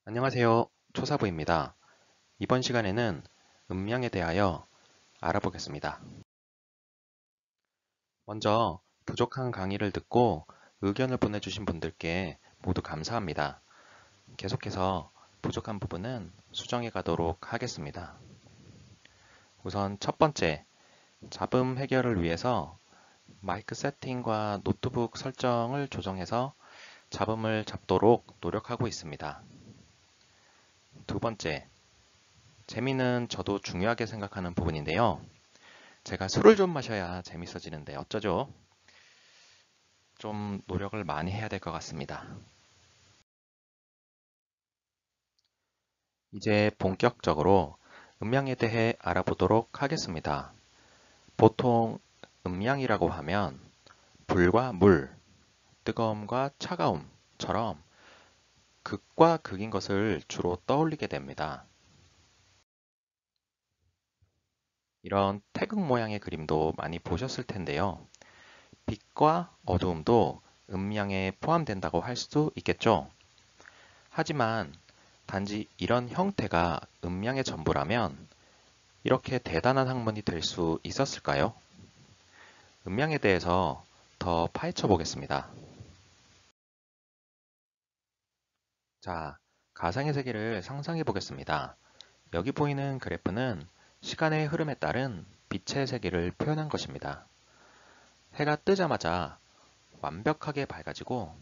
안녕하세요. 초사부입니다. 이번 시간에는 음량에 대하여 알아보겠습니다. 먼저 부족한 강의를 듣고 의견을 보내주신 분들께 모두 감사합니다. 계속해서 부족한 부분은 수정해 가도록 하겠습니다. 우선 첫 번째, 잡음 해결을 위해서 마이크 세팅과 노트북 설정을 조정해서 잡음을 잡도록 노력하고 있습니다. 두 번째, 재미는 저도 중요하게 생각하는 부분인데요. 제가 술을 좀 마셔야 재밌어지는데 어쩌죠? 좀 노력을 많이 해야 될 것 같습니다. 이제 본격적으로 음량에 대해 알아보도록 하겠습니다. 보통 음량이라고 하면 불과 물, 뜨거움과 차가움처럼 극과 극인 것을 주로 떠올리게 됩니다. 이런 태극 모양의 그림도 많이 보셨을 텐데요. 빛과 어두움도 음량에 포함된다고 할 수 있겠죠. 하지만 단지 이런 형태가 음량의 전부라면 이렇게 대단한 학문이 될 수 있었을까요? 음량에 대해서 더 파헤쳐 보겠습니다. 자, 가상의 세계를 상상해 보겠습니다. 여기 보이는 그래프는 시간의 흐름에 따른 빛의 세계를 표현한 것입니다. 해가 뜨자마자 완벽하게 밝아지고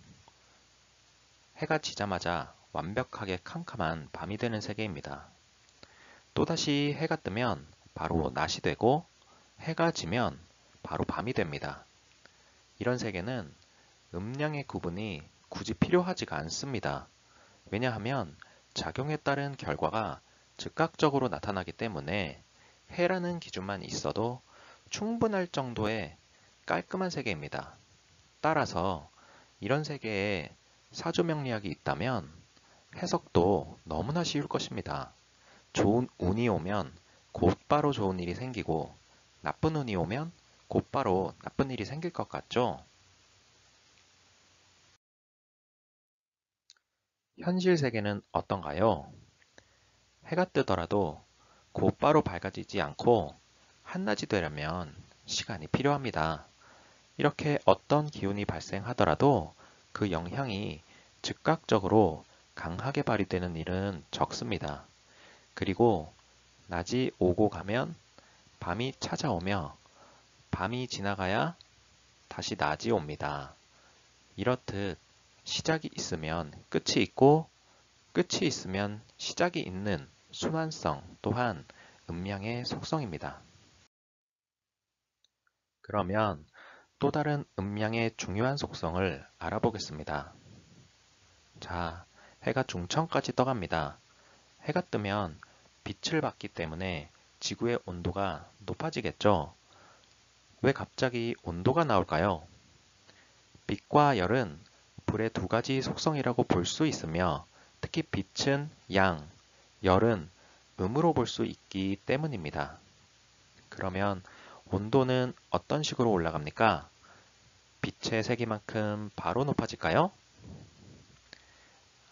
해가 지자마자 완벽하게 캄캄한 밤이 되는 세계입니다. 또다시 해가 뜨면 바로 낮이 되고 해가 지면 바로 밤이 됩니다. 이런 세계는 음량의 구분이 굳이 필요하지가 않습니다. 왜냐하면 작용에 따른 결과가 즉각적으로 나타나기 때문에 해라는 기준만 있어도 충분할 정도의 깔끔한 세계입니다. 따라서 이런 세계에 사조명리학이 있다면 해석도 너무나 쉬울 것입니다. 좋은 운이 오면 곧바로 좋은 일이 생기고 나쁜 운이 오면 곧바로 나쁜 일이 생길 것 같죠? 현실 세계는 어떤가요? 해가 뜨더라도 곧바로 밝아지지 않고 한낮이 되려면 시간이 필요합니다. 이렇게 어떤 기운이 발생하더라도 그 영향이 즉각적으로 강하게 발휘되는 일은 적습니다. 그리고 낮이 오고 가면 밤이 찾아오며 밤이 지나가야 다시 낮이 옵니다. 이렇듯 시작이 있으면 끝이 있고 끝이 있으면 시작이 있는 순환성 또한 음량의 속성입니다. 그러면 또 다른 음량의 중요한 속성을 알아보겠습니다. 자, 해가 중천까지 떠갑니다. 해가 뜨면 빛을 받기 때문에 지구의 온도가 높아지겠죠? 왜 갑자기 온도가 나올까요? 빛과 열은 불의 두 가지 속성이라고 볼 수 있으며 특히 빛은 양, 열은 음으로 볼 수 있기 때문입니다. 그러면 온도는 어떤 식으로 올라갑니까? 빛의 세기만큼 바로 높아질까요?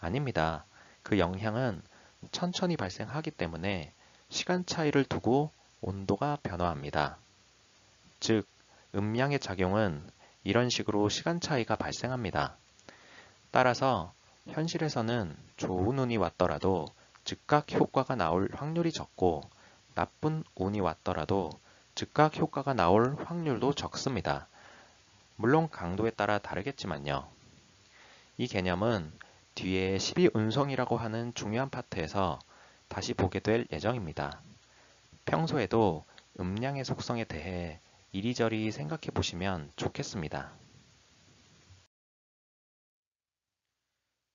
아닙니다. 그 영향은 천천히 발생하기 때문에 시간 차이를 두고 온도가 변화합니다. 즉, 음량의 작용은 이런 식으로 시간 차이가 발생합니다. 따라서 현실에서는 좋은 운이 왔더라도 즉각 효과가 나올 확률이 적고 나쁜 운이 왔더라도 즉각 효과가 나올 확률도 적습니다. 물론 강도에 따라 다르겠지만요. 이 개념은 뒤에 12운성이라고 하는 중요한 파트에서 다시 보게 될 예정입니다. 평소에도 음량의 속성에 대해 이리저리 생각해 보시면 좋겠습니다.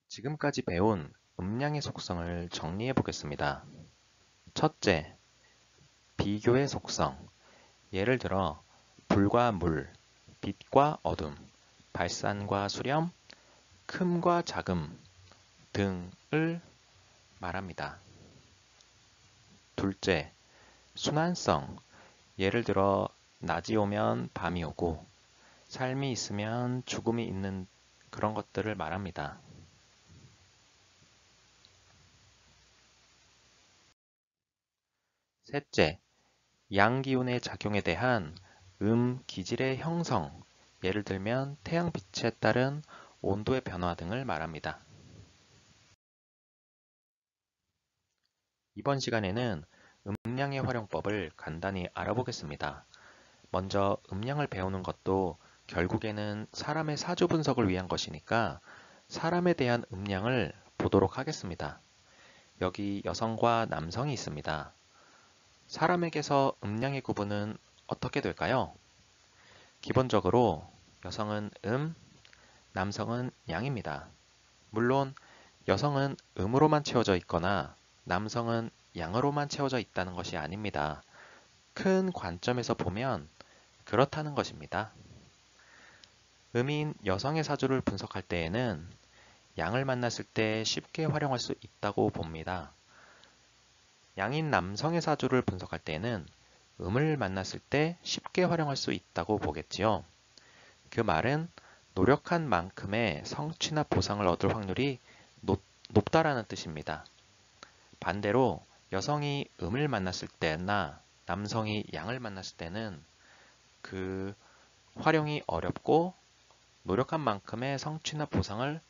지금까지 배운 음량의 속성을 정리해 보겠습니다. 첫째, 비교의 속성. 예를 들어 불과 물, 빛과 어둠, 발산과 수렴, 큼과 작음 등을 말합니다. 둘째, 순환성. 예를 들어 낮이 오면 밤이 오고 삶이 있으면 죽음이 있는 그런 것들을 말합니다. 셋째, 양기운의 작용에 대한 기질의 형성, 예를 들면 태양빛에 따른 온도의 변화 등을 말합니다. 이번 시간에는 음량의 활용법을 간단히 알아보겠습니다. 먼저 음량을 배우는 것도 결국에는 사람의 사주 분석을 위한 것이니까 사람에 대한 음량을 보도록 하겠습니다. 여기 여성과 남성이 있습니다. 사람에게서 음량의 구분은 어떻게 될까요? 기본적으로 여성은 남성은 양입니다. 물론 여성은 음으로만 채워져 있거나 남성은 양으로만 채워져 있다는 것이 아닙니다. 큰 관점에서 보면 그렇다는 것입니다. 음인 여성의 사주를 분석할 때에는 양을 만났을 때 쉽게 활용할 수 있다고 봅니다. 양인 남성의 사주를 분석할 때에는 음을 만났을 때 쉽게 활용할 수 있다고 보겠지요. 그 말은 노력한 만큼의 성취나 보상을 얻을 확률이 높다라는 뜻입니다. 반대로 여성이 음을 만났을 때나 남성이 양을 만났을 때는 그 활용이 어렵고 노력한 만큼의 성취나 보상을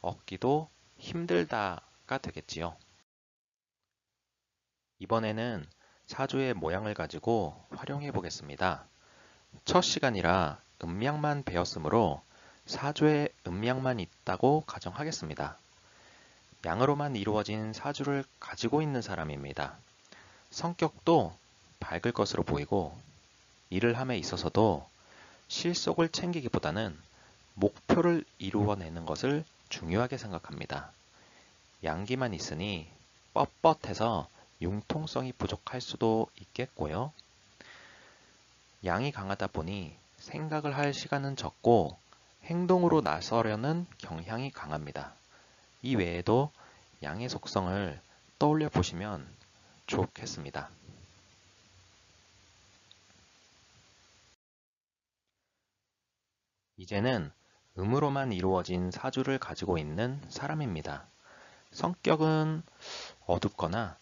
얻기도 힘들다가 되겠지요. 이번에는 사주의 모양을 가지고 활용해 보겠습니다. 첫 시간이라 음양만 배웠으므로 사주에 음양만 있다고 가정하겠습니다. 양으로만 이루어진 사주를 가지고 있는 사람입니다. 성격도 밝을 것으로 보이고 일을 함에 있어서도 실속을 챙기기보다는 목표를 이루어내는 것을 중요하게 생각합니다. 양기만 있으니 뻣뻣해서 융통성이 부족할 수도 있겠고요. 양이 강하다 보니 생각을 할 시간은 적고 행동으로 나서려는 경향이 강합니다. 이 외에도 양의 속성을 떠올려 보시면 좋겠습니다. 이제는 음으로만 이루어진 사주를 가지고 있는 사람입니다. 성격은 어둡거나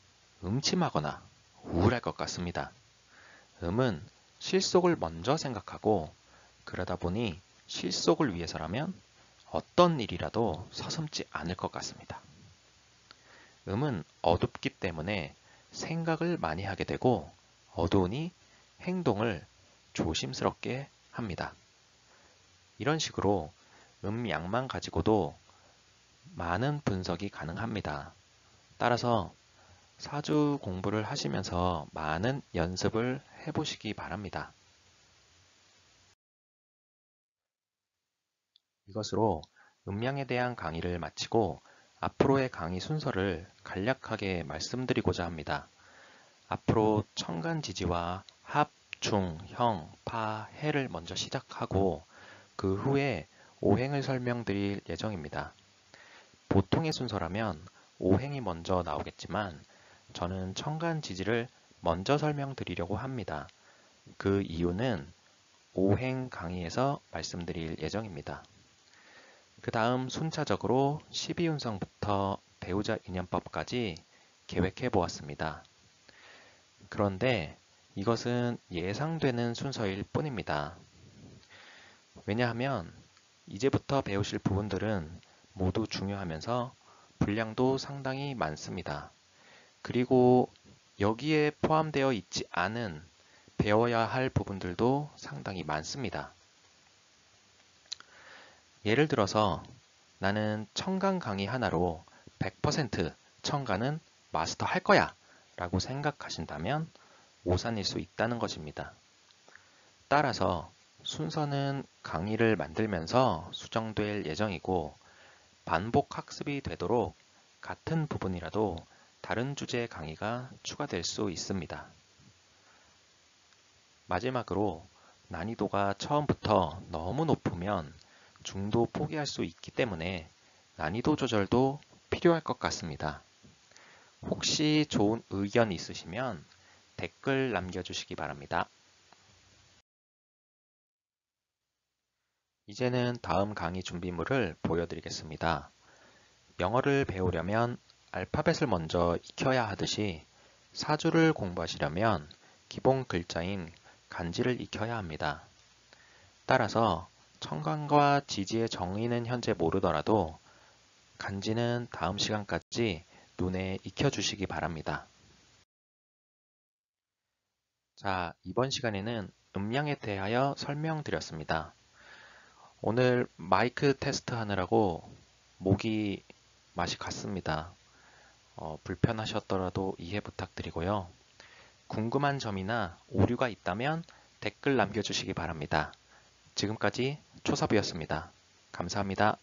음침하거나 우울할 것 같습니다. 음은 실속을 먼저 생각하고 그러다 보니 실속을 위해서라면 어떤 일이라도 서슴지 않을 것 같습니다. 음은 어둡기 때문에 생각을 많이 하게 되고 어두우니 행동을 조심스럽게 합니다. 이런 식으로 양만 가지고도 많은 분석이 가능합니다. 따라서 사주 공부를 하시면서 많은 연습을 해보시기 바랍니다. 이것으로 음양에 대한 강의를 마치고 앞으로의 강의 순서를 간략하게 말씀드리고자 합니다. 앞으로 천간지지와 합, 중, 형, 파, 해를 먼저 시작하고 그 후에 오행을 설명드릴 예정입니다. 보통의 순서라면 오행이 먼저 나오겠지만 저는 천간지지를 먼저 설명드리려고 합니다. 그 이유는 오행 강의에서 말씀드릴 예정입니다. 그 다음 순차적으로 12운성부터 배우자 인연법까지 계획해 보았습니다. 그런데 이것은 예상되는 순서일 뿐입니다. 왜냐하면 이제부터 배우실 부분들은 모두 중요하면서 분량도 상당히 많습니다. 그리고 여기에 포함되어 있지 않은 배워야 할 부분들도 상당히 많습니다. 예를 들어서 나는 천간 강의 하나로 100% 천간은 마스터 할 거야 라고 생각하신다면 오산일 수 있다는 것입니다. 따라서 순서는 강의를 만들면서 수정될 예정이고 반복 학습이 되도록 같은 부분이라도 다른 주제의 강의가 추가될 수 있습니다. 마지막으로 난이도가 처음부터 너무 높으면 중도 포기할 수 있기 때문에 난이도 조절도 필요할 것 같습니다. 혹시 좋은 의견 있으시면 댓글 남겨주시기 바랍니다. 이제는 다음 강의 준비물을 보여드리겠습니다. 영어를 배우려면 알파벳을 먼저 익혀야 하듯이 사주를 공부하시려면 기본 글자인 간지를 익혀야 합니다. 따라서 천간과 지지의 정의는 현재 모르더라도 간지는 다음 시간까지 눈에 익혀주시기 바랍니다. 자, 이번 시간에는 음양에 대하여 설명드렸습니다. 오늘 마이크 테스트 하느라고 목이 맛이 갔습니다. 불편하셨더라도 이해 부탁드리고요. 궁금한 점이나 오류가 있다면 댓글 남겨주시기 바랍니다. 지금까지 초섭이었습니다. 감사합니다.